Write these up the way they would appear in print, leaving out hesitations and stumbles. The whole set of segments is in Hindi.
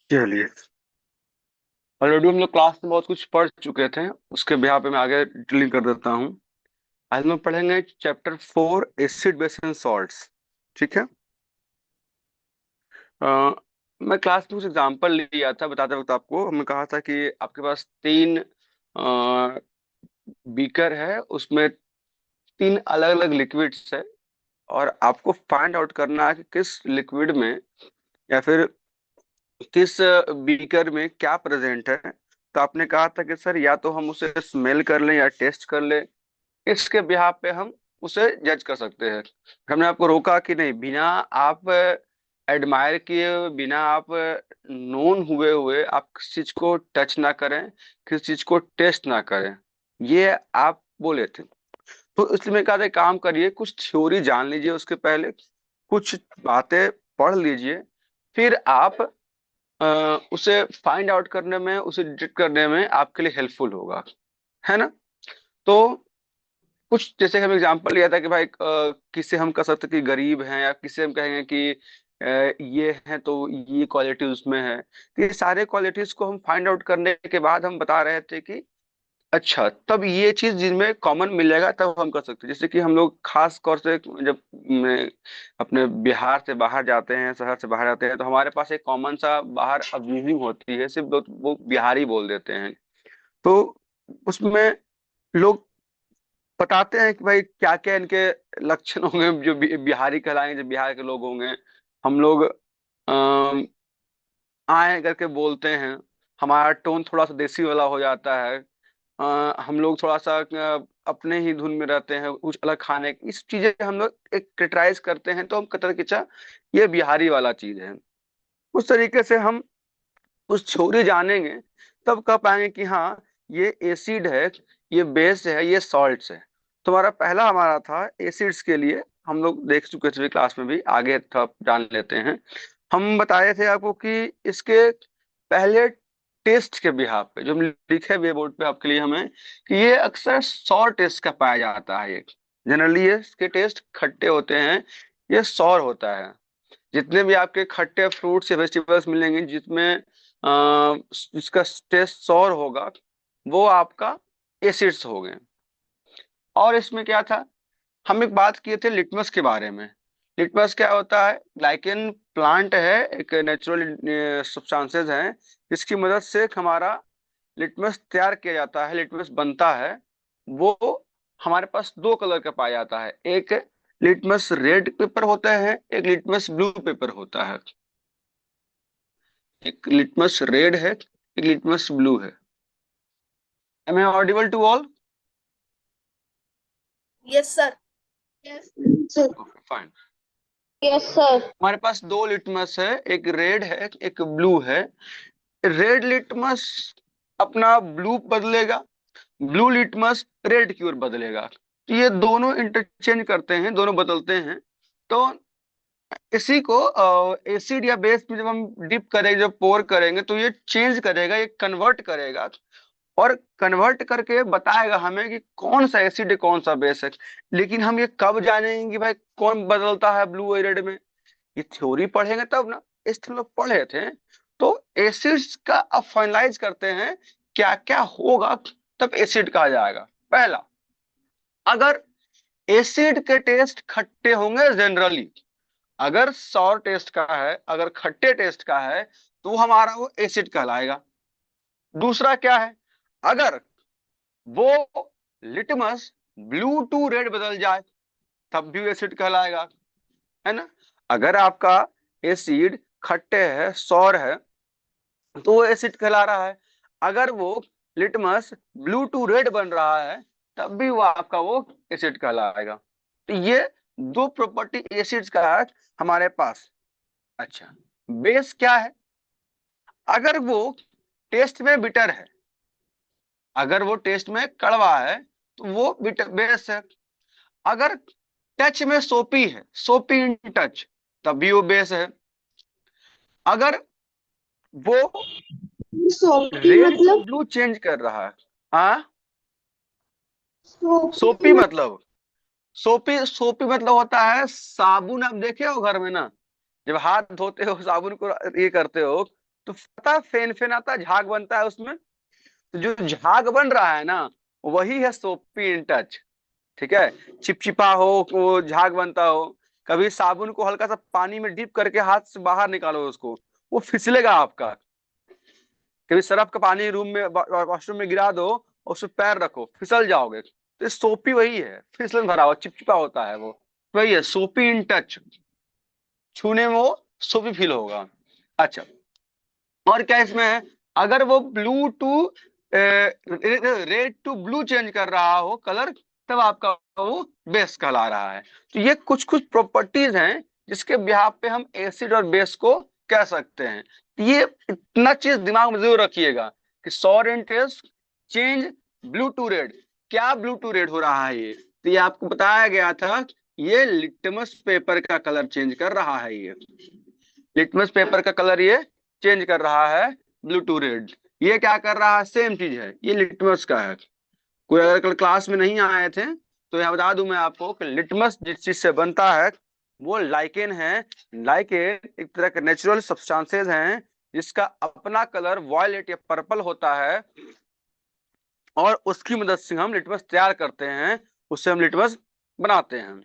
चलिए, ऑलरेडी हम लोग क्लास में बहुत कुछ पढ़ चुके थे, उसके बिहार पे मैं आगे डिटेलिंग कर देता हूँ। आज हम लोग पढ़ेंगे chapter 4, acid base and salts. ठीक है। मैं क्लास में कुछ एग्जांपल लिया था, बताते वक्त आपको हमने कहा था कि आपके पास 3 बीकर है, उसमें 3 अलग अलग लिक्विड्स है, और आपको फाइंड आउट करना है कि किस लिक्विड में या फिर किस बीकर में क्या प्रेजेंट है। तो आपने कहा था कि सर या तो हम उसे स्मेल कर लें या टेस्ट कर लें, इसके बिहाफ पे हम उसे जज कर सकते हैं। हमने आपको रोका कि नहीं, बिना आप एडमायर किए, बिना आप नोन हुए हुए आप किसी चीज को टच ना करें, किसी चीज को टेस्ट ना करें, ये आप बोले थे। तो इसलिए मैं कहा था काम करिए, कुछ थ्योरी जान लीजिए, उसके पहले कुछ बातें पढ़ लीजिए, फिर आप उसे फाइंड आउट करने में, उसे डिटेक्ट करने में आपके लिए हेल्पफुल होगा, है ना। तो कुछ जैसे हम एग्जांपल लिया था कि भाई किसे हम कह सकते हैं कि गरीब हैं, या किसे हम कहेंगे कि ये है तो ये क्वालिटी उसमें है। तो ये सारे क्वालिटीज को हम फाइंड आउट करने के बाद हम बता रहे थे कि अच्छा, तब ये चीज जिनमें कॉमन मिलेगा तब हम कर सकते हैं। जैसे कि हम लोग खास तौर से जब अपने बिहार से बाहर जाते हैं, शहर से बाहर जाते हैं, तो हमारे पास एक कॉमन सा बाहर अब्यूजिंग होती है, सिर्फ वो बिहारी बोल देते हैं। तो उसमें लोग बताते हैं कि भाई क्या क्या इनके लक्षण होंगे जो बिहारी कहलाएंगे, जो बिहार के लोग होंगे। हम लोग अम, आए करके बोलते हैं, हमारा टोन थोड़ा सा देसी वाला हो जाता है। हम लोग थोड़ा सा अपने ही धुन में रहते हैं, कुछ अलग खाने की इस चीजें हम लोग एक क्रिटिसाइज करते हैं, तो हम कतर किचा ये बिहारी वाला चीज है। उस तरीके से हम उस थ्योरी जानेंगे, तब कह पाएंगे कि हाँ, ये एसिड है, ये बेस है, ये सॉल्ट्स है। तुम्हारा पहला हमारा था एसिड्स के लिए, हम लोग देख चुके थे क्लास में भी, आगे थोड़ा जान लेते हैं। हम बताए थे आपको कि इसके पहले टेस्ट के बिहाफ पे जो हम लिखे हुए बोर्ड पे आपके लिए हमें, कि ये अक्सर सॉर टेस्ट का पाया जाता है। ये जनरली ये इसके टेस्ट खट्टे होते हैं, ये सॉर होता है। जितने भी आपके खट्टे फ्रूट्स या वेजिटेबल्स मिलेंगे जिसमें इसका टेस्ट सॉर होगा, वो आपका एसिड्स हो गए। और इसमें क्या था, हम एक बात किए थे लिटमस के बारे में। लिटमस क्या होता है, ग्लाइकेन प्लांट है, एक नेचुरल सब्सटेंसेस है, जिसकी मदद से हमारा लिटमस तैयार किया जाता है, लिटमस बनता है। वो हमारे पास 2 कलर का पाया जाता है, एक लिटमस रेड पेपर होता है, एक लिटमस ब्लू पेपर होता है। एक लिटमस रेड है, एक लिटमस ब्लू है। Am I audible to all? Yes sir. Yes sir. Okay, fine. Yes sir. हमारे पास 2 लिटमस है, एक रेड है एक ब्लू है। रेड लिटमस अपना ब्लू बदलेगा, ब्लू लिटमस रेड की ओर बदलेगा। तो ये दोनों इंटरचेंज करते हैं, दोनों बदलते हैं। तो इसी को एसिड या बेस में जब हम डिप करेंगे, जब पोर करेंगे, तो ये चेंज करेगा, ये कन्वर्ट करेगा, और कन्वर्ट करके बताएगा हमें कि कौन सा एसिड है कौन सा बेस है। लेकिन हम ये कब जानेंगे कि भाई कौन बदलता है ब्लू और रेड में? ये थ्योरी पढ़ेंगे तब ना। इस हम लोग पढ़े थे। तो एसिड्स का अब फाइनलाइज करते हैं क्या क्या होगा, तब एसिड कहा जाएगा। पहला, अगर एसिड के टेस्ट खट्टे होंगे जनरली, अगर सॉर टेस्ट का है, अगर खट्टे टेस्ट का है, तो हमारा वो एसिड कहलाएगा। दूसरा क्या है, अगर वो लिटमस ब्लू टू रेड बदल जाए, तब भी एसिड कहलाएगा, है ना। अगर आपका एसिड खट्टे है, सौर है, तो वो एसिड कहला रहा है। अगर वो लिटमस ब्लू टू रेड बन रहा है, तब भी वो आपका वो एसिड कहलाएगा। तो ये 2 प्रॉपर्टी एसिड्स का है हमारे पास। अच्छा, बेस क्या है, अगर वो टेस्ट में बिटर है, अगर वो टेस्ट में कड़वा है, तो वो बिटर बेस है। अगर टच में सोपी है, सोपी इन टच, तब भी वो बेस है। अगर वो सोपी रेड से मतलब? ब्लू चेंज कर रहा है, हाँ, सोपी सोपी मतलब? मतलब, सोपी सोपी मतलब होता है साबुन। आप देखे हो घर में ना, जब हाथ धोते हो साबुन को ये करते हो, तो पता फेन फेन आता, झाग बनता है उसमें। तो जो झाग बन रहा है ना, वही है सोपी इन टच। ठीक है, चिपचिपा हो, वो झाग बनता हो। कभी साबुन को हल्का सा पानी में डिप करके हाथ से बाहर निकालो उसको, वो फिसलेगा आपका। कभी सरफ का पानी रूम में वॉशरूम में गिरा दो, और उसमें पैर रखो, फिसल जाओगे। तो सोपी वही है, फिसलन भरा हुआ चिपचिपा होता है वो, वही है सोपी इन टच। छूने में वो सोपी फील होगा। अच्छा, और क्या इसमें है, अगर वो blue to red to blue change कर रहा हो कलर, तब आपका वो बेस कहला रहा है। तो ये कुछ कुछ प्रॉपर्टीज हैं जिसके बिहाफ पे हम एसिड और बेस को कह सकते हैं। ये इतना चीज दिमाग में जरूर रखिएगा कि सौर इंटेंस चेंज ब्लू टू रेड। क्या ब्लू टू रेड हो रहा है ये? तो ये आपको बताया गया था, ये लिटमस पेपर का कलर चेंज कर रहा है। ये लिटमस पेपर का कलर ये चेंज कर रहा है ब्लू टू रेड। ये क्या कर रहा है, सेम चीज है, ये लिटमस का है। कोई अगर कल क्लास में नहीं आए थे तो यहाँ बता दूं मैं आपको कि लिटमस जिस चीज से बनता है वो लाइकेन है। लाइकेन एक तरह के नेचुरल सब्सटेंसेज हैं जिसका अपना कलर वॉयलेट या पर्पल होता है, और उसकी मदद से हम लिटमस तैयार करते हैं, उससे हम लिटमस बनाते हैं।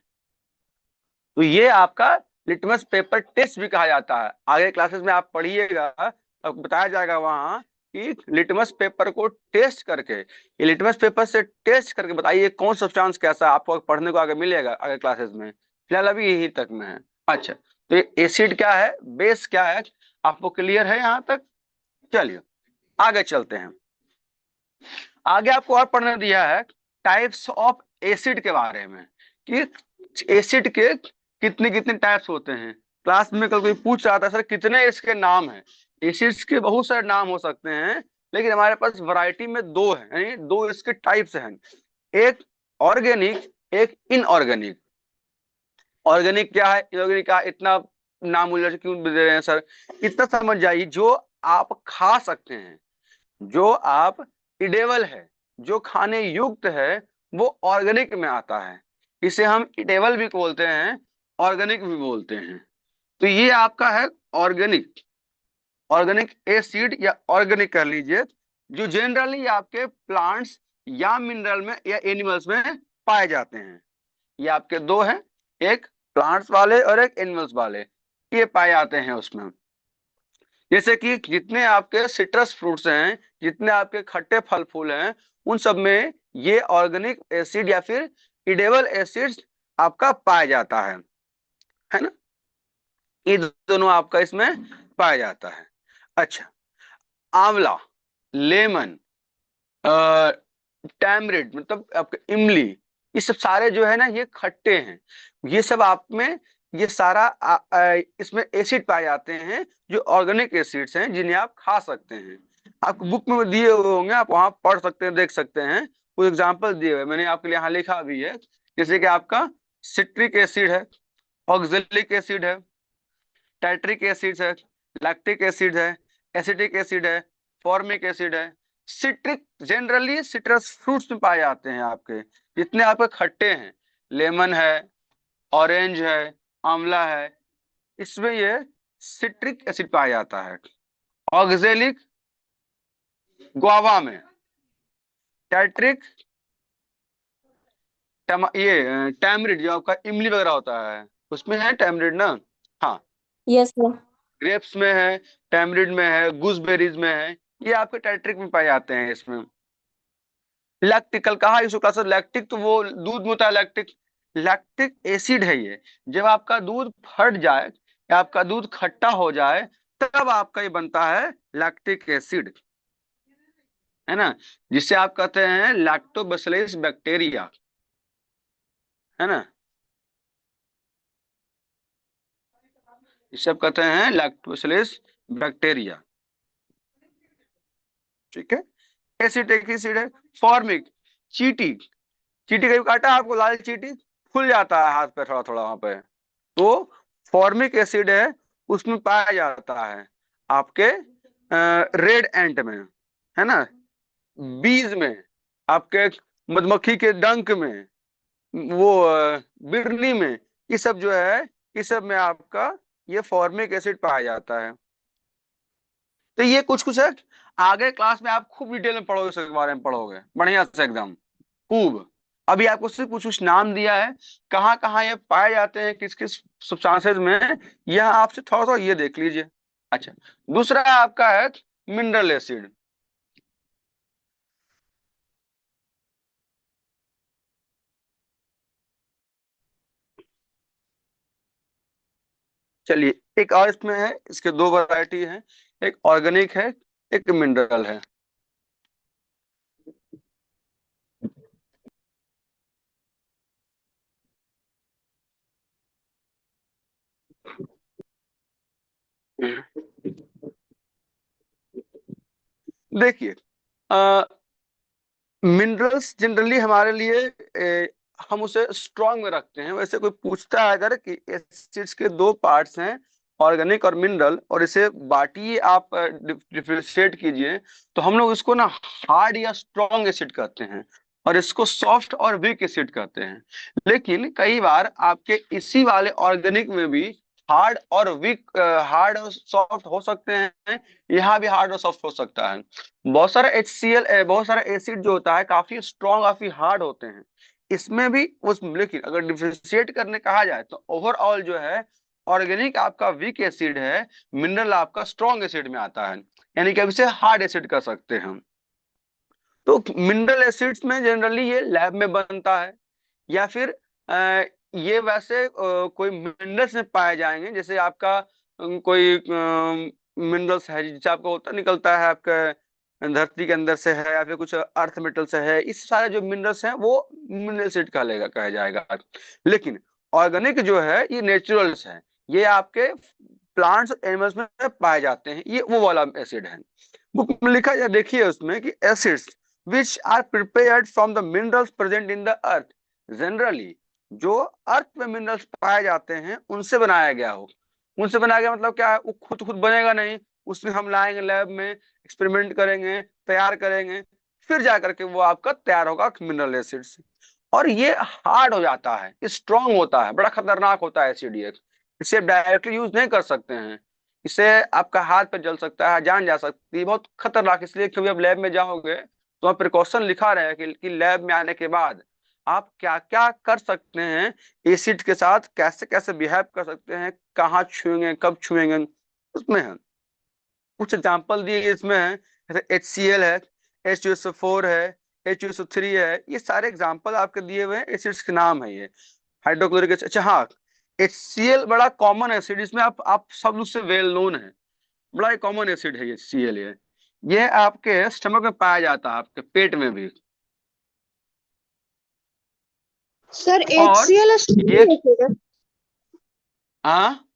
तो ये आपका लिटमस पेपर टेस्ट भी कहा जाता है। आगे क्लासेस में आप पढ़िएगा, आपको बताया जाएगा वहां कि लिटमस पेपर को टेस्ट करके, ये लिटमस पेपर से टेस्ट करके बताइए कौन सब्सटेंस कैसा है, आपको पढ़ने को आगे मिलेगा आगे क्लासेस में। फिलहाल अभी यही तक में है। अच्छा, तो ये एसिड क्या है, बेस क्या है, आपको क्लियर है यहाँ तक? चलिए आगे चलते हैं। आगे आपको और पढ़ने दिया है टाइप्स ऑफ एसिड के बारे में, कि एसिड के कितने कितने टाइप्स होते हैं। क्लास में कल कोई पूछ रहा था सर कितने इसके नाम हैं। एसिड्स के बहुत सारे नाम हो सकते हैं, लेकिन हमारे पास वैरायटी में दो है, यानी दो इसके टाइप्स हैं। एक ऑर्गेनिक, एक इनऑर्गेनिक। ऑर्गेनिक क्या है, इनऑर्गेनिक का इतना नाम उल्लेख क्यों दे रहे हैं सर? इतना समझ जाइए, जो आप खा सकते हैं, जो आप इडेबल है, जो खाने युक्त है, वो ऑर्गेनिक में आता है। इसे हम इडेबल भी बोलते हैं, ऑर्गेनिक भी बोलते हैं। तो ये आपका है ऑर्गेनिक। ऑर्गेनिक एसिड या ऑर्गेनिक कर लीजिए, जो जनरली आपके प्लांट्स या मिनरल में या एनिमल्स में पाए जाते हैं। ये आपके दो हैं, एक प्लांट्स वाले और एक एनिमल्स वाले, ये पाए जाते हैं उसमें। जैसे कि जितने आपके सिट्रस फ्रूट्स हैं, जितने आपके खट्टे फल फूल हैं, उन सब में ये ऑर्गेनिक एसिड या फिर इडेबल एसिड्स आपका पाया जाता है ना? ये दोनों आपका इसमें पाया जाता है। अच्छा, आंवला, लेमन, टैमरिड मतलब आपके इमली, ये सब सारे जो है ना ये खट्टे हैं। ये सब आप में ये सारा इसमें एसिड पाए जाते हैं, जो ऑर्गेनिक एसिड्स हैं जिन्हें आप खा सकते हैं। आपको बुक में दिए हुए होंगे, आप वहां पढ़ सकते हैं, देख सकते हैं। कुछ एग्जाम्पल दिए हुए मैंने आपके लिए यहाँ लिखा भी है। जैसे कि आपका सिट्रिक एसिड है, ऑक्जेलिक एसिड है, टाइट्रिक एसिड है, लैक्टिक एसिड है, एसिटिक एसिड है, फॉर्मिक एसिड है। सिट्रिक जनरली सिट्रस फ्रूट्स में पाए जाते हैं आपके, जितने आपके खट्टे हैं, लेमन है, ऑरेंज है, आंवला है, इसमें ये सिट्रिक एसिड पाया जाता है। ऑक्जेलिक गुआवा में, टाइट्रिक ये टैमरिड जो आपका इमली वगैरह होता है उसमें है टैमरिड ना। हाँ, यस सर। ग्रेप्स में है, टैमरिड में है, गूसबेरीज में है, ये आपके टाइट्रिक में पाए जाते हैं इसमें। लैक्टिकल कहा इसको क्लास, लैक्टिक तो वो दूध में होता है लैक्टिक। लैक्टिक एसिड है ये। जब आपका दूध फट जाए या आपका दूध खट्टा हो जाए, तब आपका ये बनता है लैक्टिक एसिड, है ना? जिसे आप कहते हैं लैक्टोबैसिलस बैक्टीरिया, है ना? इसे आप कहते हैं लैक्टोबैसिलस बैक्टीरिया। ठीक है, एसिड एक एसिड है। फॉर्मिक, चीटी, चीटी कहीं काटा आपको, लाल चीटी फूल जाता है हाथ पे थोड़ा थोड़ा वहां पे, तो फॉर्मिक एसिड है, उसमें पाया जाता है आपके रेड एंट में, है ना? बीज में, आपके मधुमक्खी के डंक में, वो बिरनी में, ये सब जो है, ये सब में आपका ये फॉर्मिक एसिड पाया जाता है। तो ये कुछ कुछ है, आगे क्लास में आप खूब डिटेल में पढ़ोगे, इसके बारे में पढ़ोगे बढ़िया से एकदम खूब। अभी आपको सिर्फ कुछ कुछ नाम दिया है, कहाँ कहाँ ये पाए जाते हैं, किस किस सब्सटेंसेस में, यह आपसे थोड़ा सा ये देख लीजिए। अच्छा, दूसरा आपका है मिनरल एसिड। चलिए, एक और इसमें है, इसके दो वैरायटी हैं, एक ऑर्गेनिक है, एक मिनरल है। देखिए, मिनरल्स जनरली हमारे लिए हम उसे स्ट्रॉन्ग में रखते हैं। वैसे कोई पूछता है अगर कि एसिड्स के दो पार्ट्स हैं, ऑर्गेनिक और मिनरल, और इसे बांटिए, आप डिफरेंशिएट कीजिए, तो हम लोग इसको ना हार्ड या स्ट्रॉन्ग एसिड कहते हैं, और इसको सॉफ्ट और वीक एसिड कहते हैं। लेकिन कई बार आपके इसी वाले ऑर्गेनिक में भी हार्ड और वीक, हार्ड और सॉफ्ट हो सकते हैं, यहाँ भी हार्ड और सॉफ्ट हो सकता है। बहुत सारा HCl, बहुत सारा एसिड जो होता है काफी स्ट्रॉन्ग, काफी हार्ड होते हैं, इसमें भी उस, लेकिन अगर डिफरेंशिएट करने कहा जाए तो ओवरऑल जो है, ऑर्गेनिक आपका वीक एसिड है, मिनरल आपका स्ट्रॉन्ग एसिड में आता है, यानी कि अब इसे हार्ड एसिड कर सकते हैं हम। तो मिनरल एसिड्स में जनरली ये लैब में बनता है, या फिर ये वैसे कोई मिनरल्स में पाए जाएंगे, जैसे आपका कोई मिनरल्स है जिससे आपको होता निकलता है आपके धरती के अंदर से है, या फिर कुछ अर्थ मेटल से है, इस सारे जो मिनरल्स हैं वो मिनरल एसिड कहा जाएगा। लेकिन ऑर्गेनिक जो है ये नेचुरल्स है, ये आपके प्लांट्स एनिमल्स में पाए जाते हैं, ये वो वाला एसिड है। बुक में लिखा है, देखिए उसमें कि acids which are prepared from the minerals present in the earth, generally जो अर्थ में मिनरल्स पाए जाते हैं उनसे बनाया गया हो। उनसे बनाया गया मतलब क्या है, वो खुद खुद बनेगा नहीं, उसमें हम लाएंगे लैब में, एक्सपेरिमेंट करेंगे, तैयार करेंगे, फिर जा करके वो आपका तैयार होगा मिनरल एसिड से। और ये हार्ड हो जाता है, स्ट्रांग होता है, बड़ा खतरनाक होता है एसिड ये। इसे डायरेक्टली यूज नहीं कर सकते हैं, इससे आपका हाथ पे जल सकता है, जान जा सकती है, बहुत खतरनाक। इसलिए कभी आप लैब में जाओगे तो वहाँ प्रिकॉशन लिखा रहे कि लैब में आने के बाद आप क्या क्या कर सकते हैं एसिड के साथ, कैसे कैसे बिहेव कर सकते हैं, कहाँ छुएंगे, कब छुएंगे, उसमें है। कुछ एग्जाम्पल दिए इसमें है, जैसे HCl है, H2SO4 है, H2SO3 है, ये सारे एग्जाम्पल आपके दिए हुए हैं, एसिड्स के नाम है ये। हाइड्रोक्लोरिक एसिड, अच्छा हाँ, HCl बड़ा कॉमन एसिड, इसमें आप सब लोग से वेल नोन है, बड़ा कॉमन एसिड है ये HCl। ये आपके स्टमक में पाया जाता है, आपके पेट में भी। सर और HCl ये, स्ट्रॉन्ग एसिड है। हाँ,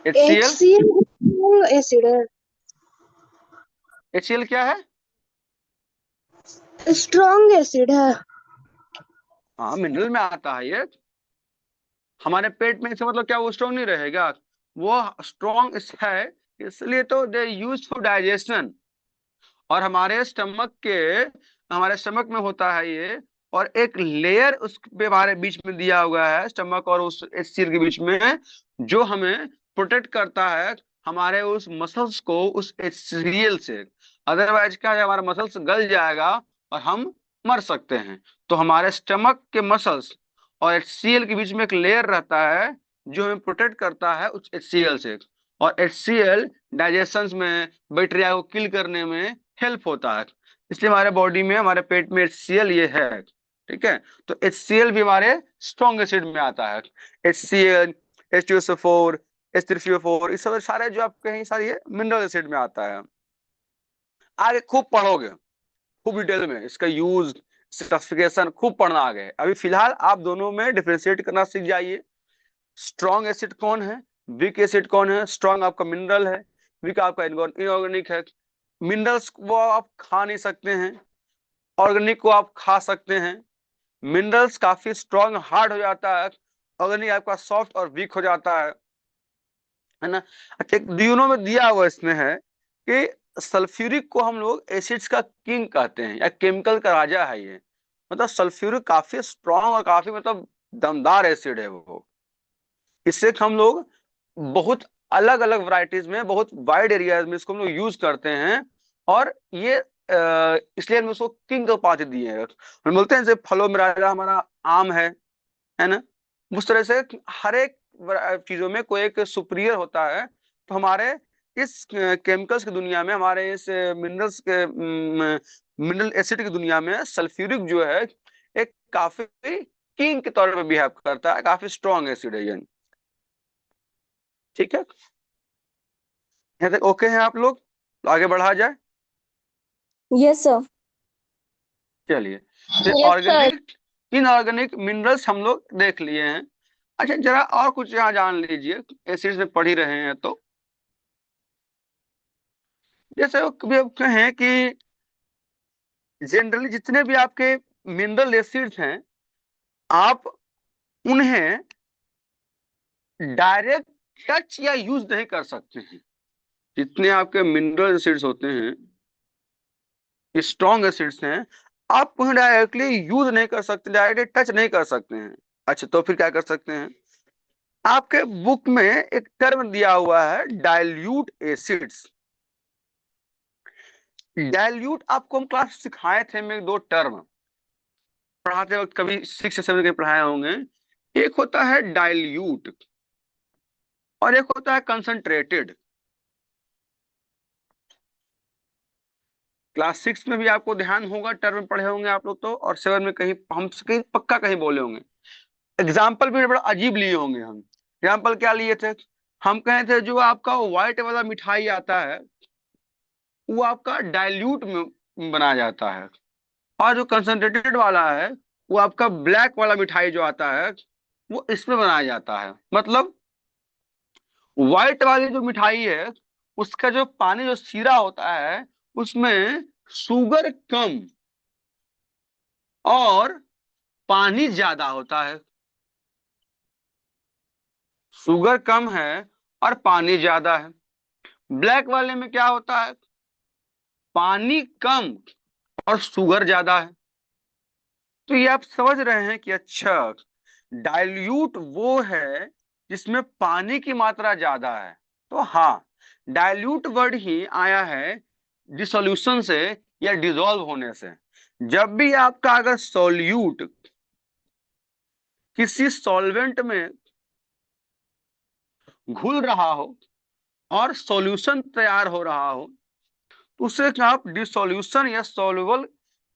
HCl, HCl स्ट्रॉन्ग एसिड है। HCl क्या है? स्ट्रॉन्ग एसिड है। हाँ, मिनरल में आता है ये। हमारे पेट में इसका मतलब क्या वो स्ट्रॉन्ग नहीं रहेगा? वो स्ट्रॉन्ग है, इसलिए तो दे यूज फॉर डाइजेशन। और हमारे स्टमक में होता है ये, और एक लेयर उसके हमारे बीच में दिया हुआ है, स्टमक और उस HCl के बीच में, जो हमें प्रोटेक्ट करता है हमारे उस मसल्स को उस HCl से। अदरवाइज क्या है, हमारा मसल्स गल जाएगा और हम मर सकते हैं। तो हमारे स्टमक के मसल्स और HCl के बीच में एक लेयर रहता है जो हमें प्रोटेक्ट करता है उस HCl से। और HCl डाइजेशन में, बैक्टीरिया को किल करने में हेल्प होता है। इसलिए हमारे बॉडी में, हमारे पेट में HCl ये है। ठीक है, तो HCl भी हमारे स्ट्रॉन्ग एसिड में आता है। HCl, H2SO4, H3PO4, इस सब सारे जो आप कहीं सारे ये मिनरल एसिड में आता है। आगे खूब पढ़ोगे, खूब डिटेल में इसका यूज, स्पेसिफिकेशन खूब पढ़ना आगे। अभी फिलहाल आप दोनों में डिफरेंशिएट करना सीख जाइए। स्ट्रॉन्ग एसिड कौन है, वीक एसिड कौन है। स्ट्रॉन्ग आपका मिनरल है, वीक आपका इनऑर्गेनिक है। मिनरल्स वो आप खा नहीं सकते हैं, ऑर्गेनिक को आप खा सकते हैं। मिनरल्स काफी स्ट्रॉन्ग हार्ड हो जाता है, ऑर्गेनिक आपका सॉफ्ट और वीक हो जाता है ना। अच्छा, एक दिनों में दिया हुआ इसमें है कि सल्फ्यूरिक को हम लोग एसिड्स का किंग कहते हैं, या केमिकल का राजा है ये। मतलब सल्फ्यूरिक काफी स्ट्रॉन्ग और काफी मतलब दमदार एसिड है वो। इससे हम लोग बहुत अलग अलग वैरायटीज में, बहुत वाइड एरियाज में इसको हम लोग यूज करते हैं। और ये इसलिए हम उसको किंग का उपाधि दिए हैं। हम बोलते हैं जैसे फलों में राजा हमारा आम है ना। उस तरह से हर एक चीजों में कोई एक सुपीरियर होता है। तो हमारे इस केमिकल्स की दुनिया में, हमारे इस मिनरल एसिड की दुनिया में सल्फ्यूरिक जो है एक काफी किंग के तौर पर बिहेव करता है, काफी स्ट्रॉन्ग एसिड है ये। ठीक है, यहाँ तक ओके हैं आप लोग? तो आगे बढ़ा जाए। Yes sir. चलिए, तो yes sir. Organic inorganic minerals हम लोग देख लिए हैं। अच्छा, जरा और कुछ यहाँ जान लीजिए, एसिड्स में पढ़ ही रहे हैं तो। जैसे वो कभी अब कहें कि जनरली जितने भी आपके मिनरल एसिड्स हैं, आप उन्हें डायरेक्ट टच या यूज नहीं कर सकते हैं। जितने आपके मिनरल एसिड्स होते हैं, स्ट्रॉन्ग एसिड्स हैं, आप उन्हें डायरेक्टली यूज नहीं कर सकते, डायरेक्टली टच नहीं कर सकते हैं। अच्छा, तो फिर क्या कर सकते हैं? आपके बुक में एक टर्म दिया हुआ है, डाइल्यूट एसिड्स। डाइल्यूट आपको हम क्लास सिखाए थे में दो टर्म पढ़ाते वक्त, कभी 6 या 7 के पढ़ाए होंगे। एक होता है डाइल्यूट और एक होता है कंसंट्रेटेड। क्लास 6 में भी आपको ध्यान होगा, टर्म पढ़े होंगे आप लोग तो, और 7 में कहीं हम कहीं पक्का कहीं बोले होंगे। एग्जाम्पल भी बड़ा अजीब लिए होंगे हम। एग्जाम्पल क्या लिए थे? हम कहे थे जो आपका व्हाइट वाला मिठाई आता है वो आपका डाइल्यूट में बनाया जाता है, और जो कंसंट्रेटेड वाला है वो आपका ब्लैक वाला मिठाई जो आता है वो इसमें बनाया जाता है। मतलब व्हाइट वाली जो मिठाई है उसका जो पानी जो सीरा होता है उसमें शुगर कम और पानी ज्यादा होता है। शुगर कम है और पानी ज्यादा है। ब्लैक वाले में क्या होता है? पानी कम और शुगर ज्यादा है। तो ये आप समझ रहे हैं कि अच्छा, डाइल्यूट वो है जिसमें पानी की मात्रा ज्यादा है। तो हाँ, डाइल्यूट वर्ड ही आया है डिसोल्यूशन से या डिसॉल्व होने से। जब भी आपका अगर सॉल्यूट किसी सॉल्वेंट में घुल रहा हो और सॉल्यूशन तैयार हो रहा हो तो उसे आप डिसोल्यूशन या सॉल्युबल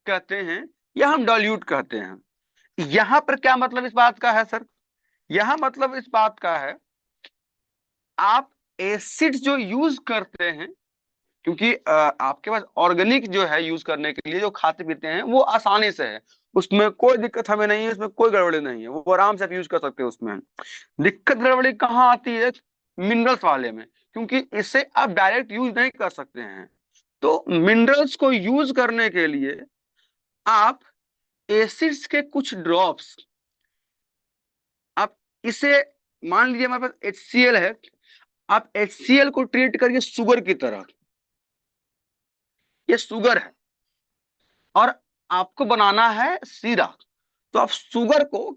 कहते हैं, या हम डाइल्यूट कहते हैं। यहां पर क्या मतलब इस बात का है सर? यहां मतलब इस बात का है, आप एसिड जो यूज करते हैं, क्योंकि आपके पास ऑर्गेनिक जो है यूज करने के लिए जो खाते पीते हैं वो आसानी से है, उसमें कोई दिक्कत हमें नहीं है, उसमें कोई गड़बड़ी नहीं है, वो आराम से आप यूज कर सकते हैं उसमें। दिक्कत गड़बड़ी कहाँ आती है? मिनरल्स वाले में, क्योंकि इसे आप डायरेक्ट यूज नहीं कर सकते हैं। तो मिनरल्स को यूज करने के लिए आप एसिड्स के कुछ ड्रॉप्स, आप इसे मान लीजिए हमारे पास HCl है, आप HCl को ट्रीट करिए शुगर की तरह। ये शुगर है और आपको बनाना है सीरा, तो आप शुगर को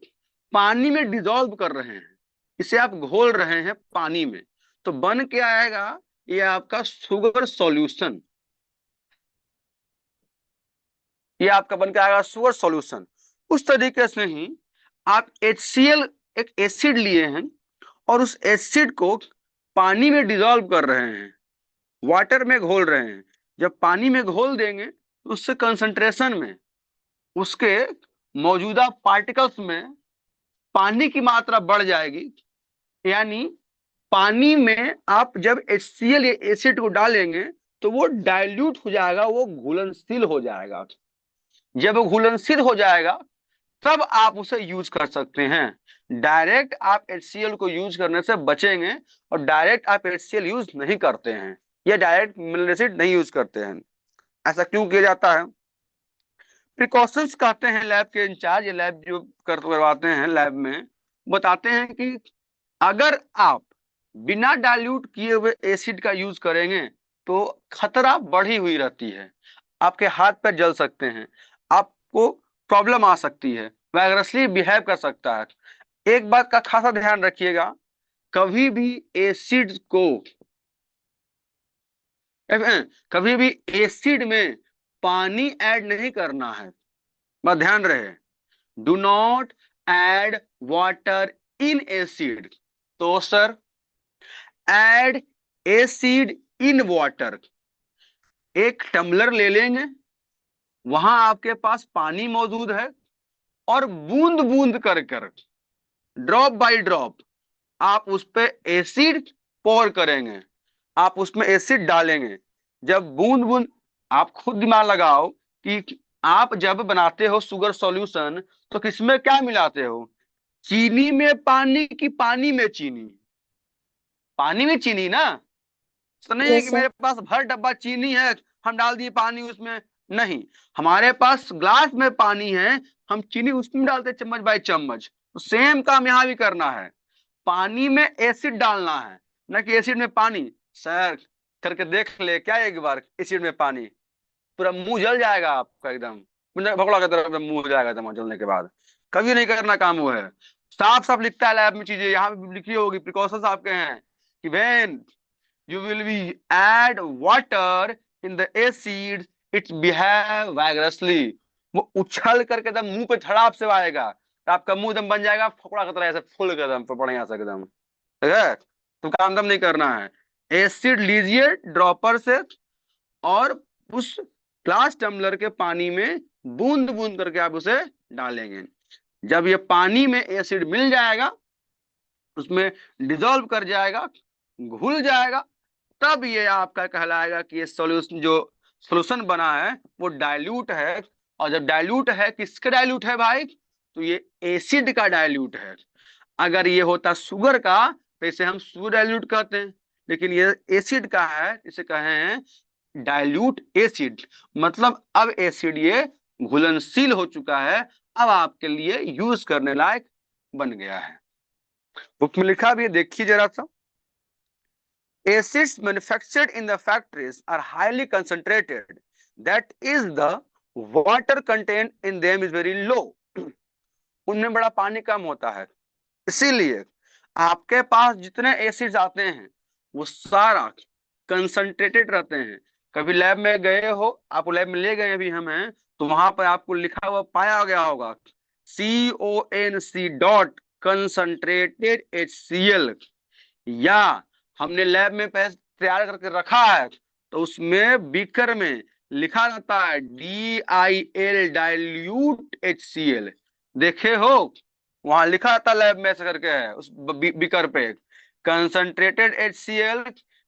पानी में डिसॉल्व कर रहे हैं, इसे आप घोल रहे हैं पानी में, तो बन के आएगा ये आपका शुगर सॉल्यूशन। ये आपका बन के आएगा शुगर सॉल्यूशन। उस तरीके से ही आप HCl एक एसिड लिए हैं और उस एसिड को पानी में डिसॉल्व कर रहे हैं, वाटर में घोल रहे हैं। जब पानी में घोल देंगे तो उससे कंसंट्रेशन में, उसके मौजूदा पार्टिकल्स में पानी की मात्रा बढ़ जाएगी। यानी पानी में आप जब HCl या एसिड को डालेंगे तो वो डाइल्यूट हो जाएगा, वो घुलनशील हो जाएगा। जब वो घुलनशील हो जाएगा तब आप उसे यूज कर सकते हैं। डायरेक्ट आप HCl को यूज करने से बचेंगे, और डायरेक्ट आप HCl यूज नहीं करते हैं या डायरेक्ट मिनरल एसिड नहीं यूज करते हैं। ऐसा क्यों किया जाता है? प्रिकॉशंस कहते हैं लैब के इंचार्ज, या लैब जो करवाते हैं लैब में, बताते हैं कि अगर आप बिना डाइल्यूट किए हुए एसिड का यूज करेंगे तो खतरा बढ़ी हुई रहती है। आपके हाथ पैर जल सकते हैं, आपको प्रॉब्लम आ सकती है, वायरसली बिहेव कर सकता है। एक बात का खासा ध्यान रखिएगा, कभी भी एसिड को कभी भी एसिड में पानी ऐड नहीं करना है, बस ध्यान रहे। Do not add water in acid. तो sir, add acid in water, एक टम्बलर ले लेंगे, वहां आपके पास पानी मौजूद है, और बूंद बूंद कर कर, ड्रॉप बाय ड्रॉप, आप उस पे एसिड पोर करेंगे, आप उसमें एसिड डालेंगे। जब बूंद बूंद, आप खुद दिमाग लगाओ कि आप जब बनाते हो शुगर सॉल्यूशन, तो किसमें क्या मिलाते हो? चीनी में पानी की पानी में चीनी? पानी में चीनी ना। तो नहीं है कि Yes, sir. मेरे पास भर डब्बा चीनी है, हम डाल दिए पानी उसमें। नहीं, हमारे पास ग्लास में पानी है, हम चीनी उसमें डालते चम्मच बाय चम्मच। तो सेम काम यहाँ भी करना है, पानी में एसिड डालना है, न कि एसिड में पानी। सर, करके देख ले क्या एक बार एसिड में पानी, पूरा मुंह जल जाएगा आपका एकदम, भगोड़ा की तरह एकदम मुंह हो जाएगा एकदम जलने के बाद। कभी नहीं करना काम वो है। साफ साफ लिखता है लैब में चीजें, यहाँ पे लिखी होगी, प्रिकॉशंस आपके हैं कि when you will be add water in the acid it behave vigorously। वो उछल करके एकदम मुंह पे धड़ाप से आएगा, तो आपका मुंह एकदम बन जाएगा फकड़ा की तरह, ऐसे फुल के एकदम बढ़िया से एकदम, ठीक है। तो काम दम नहीं करना है, एसिड लीजिए ड्रॉपर से, और उस ग्लास टम्बलर के पानी में बूंद बूंद करके आप उसे डालेंगे। जब ये पानी में एसिड मिल जाएगा, उसमें डिजोल्व कर जाएगा, घुल जाएगा, तब ये आपका कहलाएगा कि ये सॉल्यूशन, जो सॉल्यूशन बना है वो डाइल्यूट है। और जब डाइल्यूट है, किसका डाइल्यूट है भाई? तो ये एसिड का डाइल्यूट है। अगर ये होता शुगर का, तो इसे हम शुगर डाइल्यूट कहते हैं, लेकिन ये एसिड का है, इसे कहे हैं डाइल्यूट एसिड। मतलब अब एसिड ये घुलनशील हो चुका है, अब आपके लिए यूज करने लायक बन गया है। बुक में लिखा भी है, देखिए जरा सा। Acids manufactured in the factories are highly concentrated. That is, the water content in them is very low. उनमें बड़ा पानी कम होता है, इसीलिए आपके पास जितने एसिड्स आते हैं वो सारा कंसंट्रेटेड रहते हैं। कभी लैब में गए हो, आपको लैब में ले गए अभी हम हैं, तो वहां पर आपको लिखा हुआ पाया गया होगा CONC डॉट कंसंट्रेटेड HCl, या हमने लैब में तैयार करके रखा है, तो उसमें बीकर में लिखा रहता है DIL डाइल्यूट HCl। देखे हो, वहां लिखा रहता लैब में ऐसे करके है उस बीकर पे, कंसंट्रेटेड HCl,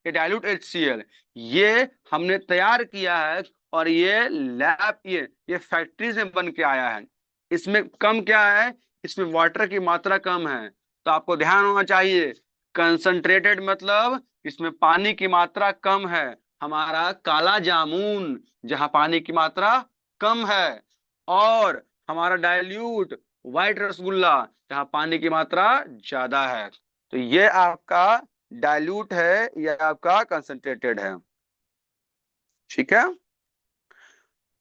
डाइल्यूट HCl। ये हमने तैयार किया है, और ये लैब, ये फैक्ट्री से बन के आया है। इसमें कम क्या है? इसमें वाटर की मात्रा कम है। तो आपको ध्यान होना चाहिए, कंसंट्रेटेड मतलब इसमें पानी की मात्रा कम है। हमारा काला जामुन जहां पानी की मात्रा कम है, और हमारा डाइल्यूट व्हाइट रसगुल्ला जहां पानी की मात्रा ज्यादा है। तो ये आपका डाइल्यूट है, ये आपका कंसंट्रेटेड है, ठीक है।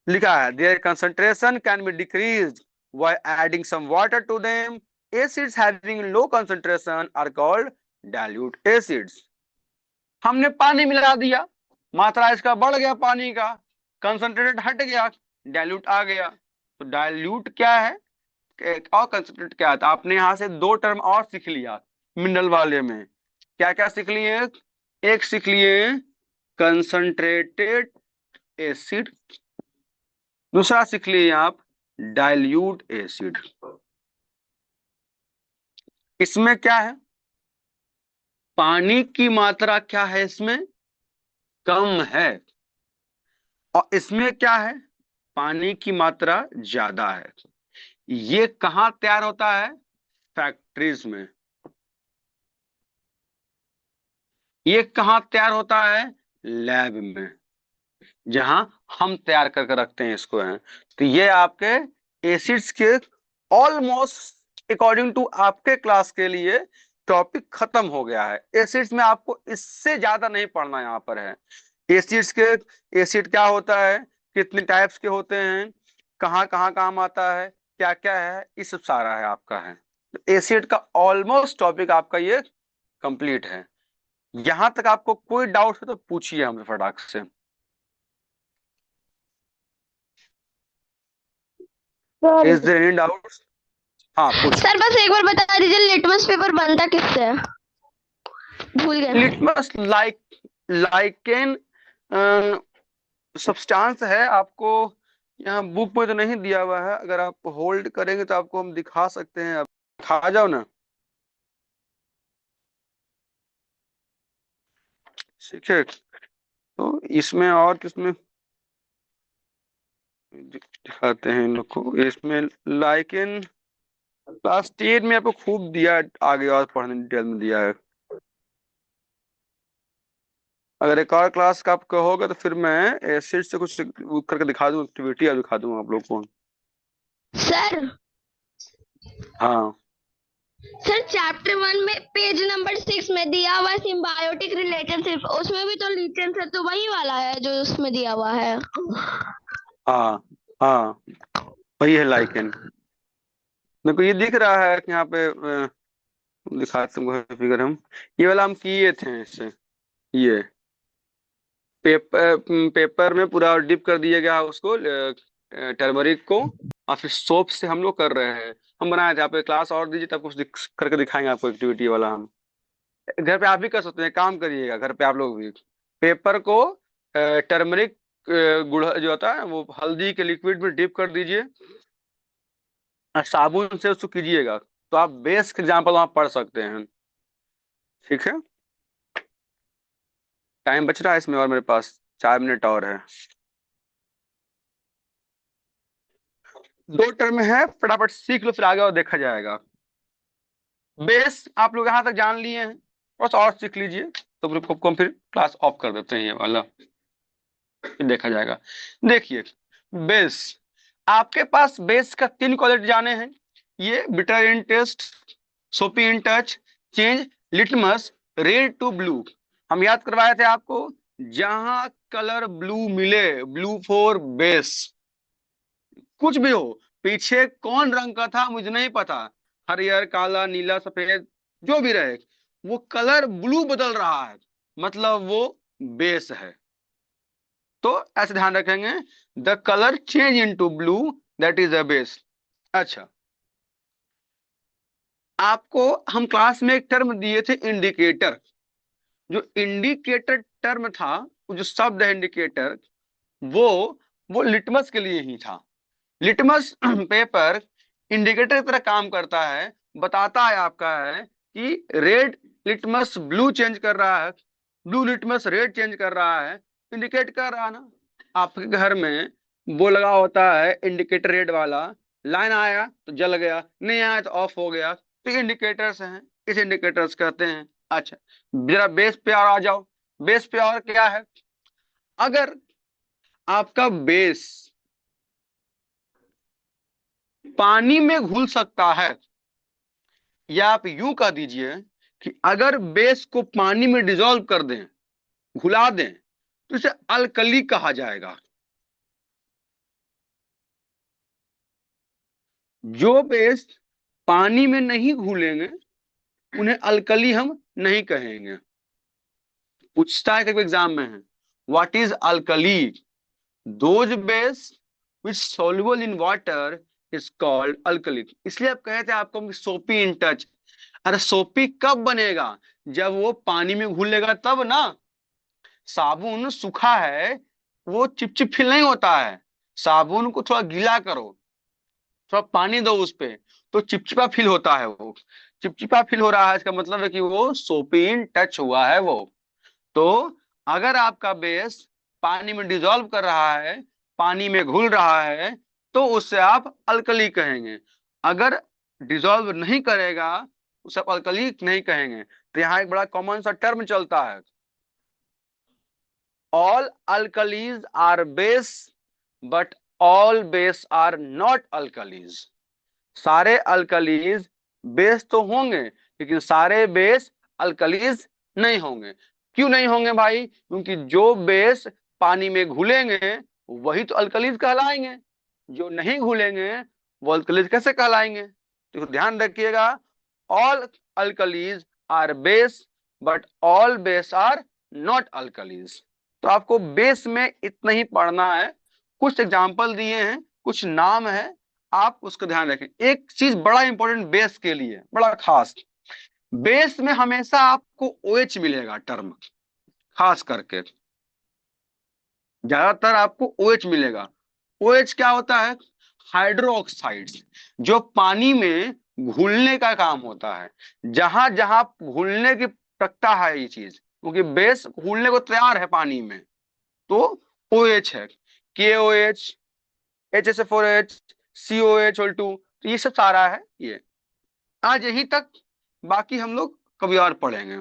लिखा है there concentration can be decreased by adding some water to them. Acids having low concentration are called dilute acids. हमने पानी मिला दिया, मात्रा इसका बढ़ गया, पानी का कंसंट्रेटेड हट गया, डाइल्यूट आ गया। तो डाइल्यूट क्या है और कंसंट्रेट क्या है? तो आपने यहां से दो टर्म और सीख लिया मिनरल वाले में। क्या क्या सीख लिए? एक सीख लिए कंसंट्रेटेड एसिड, दूसरा सीख लिए आप डाइल्यूट एसिड। इसमें क्या है? पानी की मात्रा क्या है इसमें? कम है। और इसमें क्या है? पानी की मात्रा ज्यादा है। ये कहाँ तैयार होता है? फैक्ट्रीज में। ये कहाँ तैयार होता है? लैब में, जहां हम तैयार करके रखते हैं इसको हैं। तो ये आपके एसिड्स के ऑलमोस्ट अकॉर्डिंग टू आपके क्लास के लिए टॉपिक खत्म हो गया है। एसिड्स में आपको इससे ज्यादा नहीं पढ़ना यहाँ पर है। एसिड्स के, एसिड क्या होता है, कितने टाइप्स के होते हैं, कहाँ कहाँ काम आता है, क्या क्या है, ये सब सारा है आपका है। तो एसिड का ऑलमोस्ट टॉपिक आपका ये कंप्लीट है। यहां तक आपको कोई डाउट है तो पूछिए हमसे फटाक से। Sir is there any doubts? हाँ पूछो। सर बस एक बार बता दीजिए, लिटमस पेपर बनता किससे है? भूल गए। लिटमस लाइकेन सब्सटेंस है। आपको यहाँ बुक में तो नहीं दिया हुआ है, अगर आप होल्ड करेंगे तो आपको हम दिखा सकते हैं। आप खा जाओ ना। ठीक है, तो इसमें और किसमें दिखाते हैं इन लोग को। इसमें लाइकेन क्लास 10 में आपको खूब दिया है, आगे और पढ़ने डिटेल में दिया है। अगर एक और क्लास का आपका होगा तो फिर मैं एसिड से कुछ वो करके दिखा दूँ, एक्टिविटी और दिखा दूँ आप लोग को। सर हाँ सर चैप्टर 1 में पेज नंबर 6 में दिया हुआ है सिम्बायोटिक रिलेशनशिप, उसमें भी तो लीचेंस है, तो वही वाला है जो उसमें दिया हुआ है। हाँ हाँ, वही है लाइकेन। मेरे को ये दिख रहा है कि यहाँ पे दिखाते तुमको फिगर हम। ये वाला हम किए थे इससे। ये पेपर में पूरा डिप कर दिया गया उसको, टर्मरिक को, और फिर सोप से हम लोग कर रहे हैं। हम बनाए थे। आप एक क्लास और दीजिए तब कुछ करके दिखाएंगे आपको एक्टिविटी वाला हम। घर पे आप भी कर सकते हैं, काम करिएगा घर पे आप लोग भी। पेपर को टर्मरिक गुड़ जो होता है वो हल्दी के लिक्विड में डिप कर दीजिए और साबुन से उसको कीजिएगा, तो आप बेस एग्जाम्पल वहां पढ़ सकते हैं। ठीक है, टाइम बच रहा है इसमें और मेरे पास 4 मिनट और है। 2 टर्म है, फटाफट सीख लो फिर आगे और देखा जाएगा। बेस आप लोग यहाँ तक जान लिए हैं, बस और सीख लीजिए। तो फिर सबको हम फिर क्लास ऑफ कर देते हैं ये वाला, फिर देखा जाएगा। देखिए बेस, आपके पास बेस का 3 क्वालिटी जाने हैं। ये bitter in taste, soapy in touch, change litmus red to blue. हम याद करवाए थे आपको, जहां कलर ब्लू मिले, ब्लू फॉर बेस। कुछ भी हो, पीछे कौन रंग का था मुझे नहीं पता, हरियर काला नीला सफेद जो भी रहे, वो कलर ब्लू बदल रहा है, मतलब वो बेस है। तो ऐसे ध्यान रखेंगे, the colour change into blue, that is a base. अच्छा, आपको हम क्लास में एक टर्म दिए थे इंडिकेटर। जो इंडिकेटर टर्म था, वो जो शब्द है इंडिकेटर, वो वो लिटमस के लिए ही था। लिटमस पेपर इंडिकेटर की तरह काम करता है, बताता है आपका है कि रेड लिटमस ब्लू चेंज कर रहा है, ब्लू लिटमस रेड चेंज कर रहा है, इंडिकेट कर रहा है ना। आपके घर में वो लगा होता है इंडिकेटर रेड वाला, लाइन आया तो जल गया, नहीं आया तो ऑफ हो गया, तो इंडिकेटर्स हैं, इस इंडिकेटर्स कहते हैं। अच्छा, जरा बेस पे और आ जाओ। बेस पे और क्या है, अगर आपका बेस पानी में घुल सकता है, या आप यूं कह दीजिए कि अगर बेस को पानी में डिसॉल्व कर दें, घुला दें, तो इसे अल्कली कहा जाएगा। जो बेस पानी में नहीं घुलेंगे उन्हें अल्कली हम नहीं कहेंगे। पूछता है कभी एग्जाम में है, what is alkali? Those base which soluble in water is called alkali. इसलिए आप कहे थे आपको सोपी इन टच। अरे सोपी कब बनेगा, जब वो पानी में घुलेगा तब ना। साबुन सूखा है, वो चिपचिप फील नहीं होता है। साबुन को थोड़ा गीला करो, थोड़ा पानी दो उस पे, तो चिपचिपा फील होता है। वो चिपचिपा फील हो रहा है, इसका मतलब है कि वो सोपी इन टच हुआ है वो। तो अगर आपका बेस पानी में डिसॉल्व कर रहा है, पानी में घुल रहा है, तो उससे आप अल्कली कहेंगे। अगर डिसॉल्व नहीं करेगा, उसे आप अल्कली नहीं कहेंगे। तो यहाँ एक बड़ा कॉमन सा टर्म चलता है, all alkalies are base but all base are not alkalies. सारे अल्कलीज बेस तो होंगे, लेकिन सारे बेस अल्कलीज नहीं होंगे। क्यों नहीं होंगे भाई? क्योंकि जो बेस पानी में घुलेंगे वही तो अल्कलीज कहलाएंगे, जो नहीं घुलेंगे वो अल्कलीज कैसे कहलाएंगे? तो ध्यान रखिएगा, all alkalies are base but all base are not alkalies. तो आपको बेस में इतना ही पढ़ना है। कुछ एग्जाम्पल दिए हैं, कुछ नाम है, आप उसका ध्यान रखें। एक चीज बड़ा इंपॉर्टेंट बेस के लिए, बड़ा खास, बेस में हमेशा आपको OH मिलेगा टर्म, खास करके ज्यादातर आपको OH मिलेगा। OH क्या होता है? हाइड्रो ऑक्साइड्स, जो पानी में घुलने का काम होता है। जहां जहां घुलने की प्रक्रिया है ये चीज, क्योंकि बेस घुलने को तैयार है पानी में, तो OH है। KOH, HSF4H, COH2, तो ये सब सारा है ये। आज यहीं तक, बाकी हम लोग कभी और पढ़ेंगे।